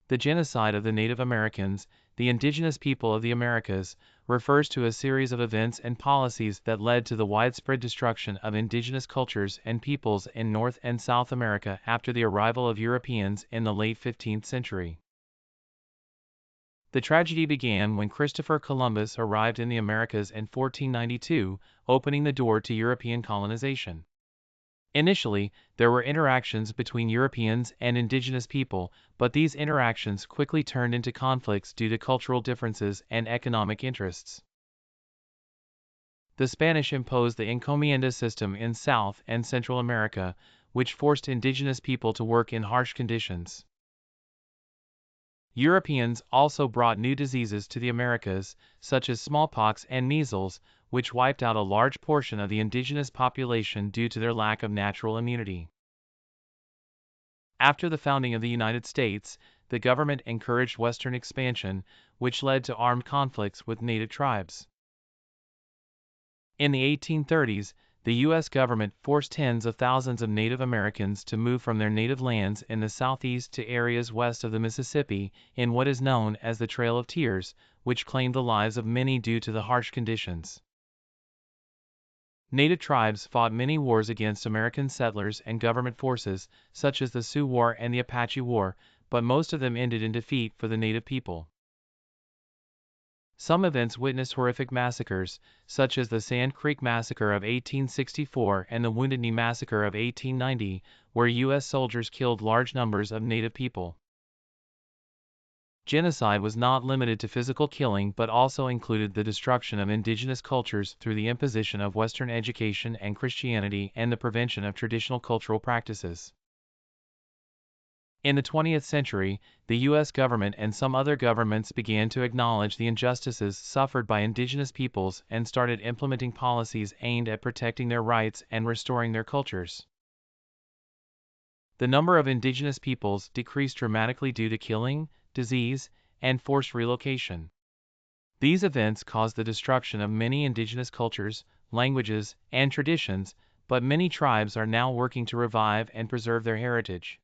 The genocide of the Native Americans, the indigenous people of the Americas, refers to a series of events and policies that led to the widespread destruction of indigenous cultures and peoples in North and South America after the arrival of Europeans in the late 15th century. The tragedy began when Christopher Columbus arrived in the Americas in 1492, opening the door to European colonization. Initially, there were interactions between Europeans and indigenous people, but these interactions quickly turned into conflicts due to cultural differences and economic interests. The Spanish imposed the encomienda system in South and Central America, which forced indigenous people to work in harsh conditions. Europeans also brought new diseases to the Americas, such as smallpox and measles, which wiped out a large portion of the indigenous population due to their lack of natural immunity. After the founding of the United States, the government encouraged Western expansion, which led to armed conflicts with native tribes. In the 1830s, the U.S. government forced tens of thousands of Native Americans to move from their native lands in the southeast to areas west of the Mississippi, in what is known as the Trail of Tears, which claimed the lives of many due to the harsh conditions. Native tribes fought many wars against American settlers and government forces, such as the Sioux War and the Apache War, but most of them ended in defeat for the native people. Some events witnessed horrific massacres, such as the Sand Creek Massacre of 1864 and the Wounded Knee Massacre of 1890, where U.S. soldiers killed large numbers of native people. Genocide was not limited to physical killing but also included the destruction of indigenous cultures through the imposition of Western education and Christianity and the prevention of traditional cultural practices. In the 20th century, the U.S. government and some other governments began to acknowledge the injustices suffered by indigenous peoples and started implementing policies aimed at protecting their rights and restoring their cultures. The number of indigenous peoples decreased dramatically due to killing, disease, and forced relocation. These events caused the destruction of many indigenous cultures, languages, and traditions, but many tribes are now working to revive and preserve their heritage.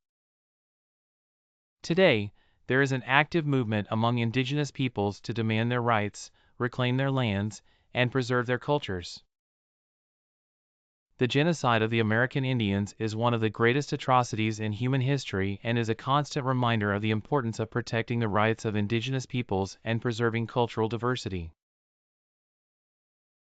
Today, there is an active movement among indigenous peoples to demand their rights, reclaim their lands, and preserve their cultures. The genocide of the American Indians is one of the greatest atrocities in human history and is a constant reminder of the importance of protecting the rights of indigenous peoples and preserving cultural diversity.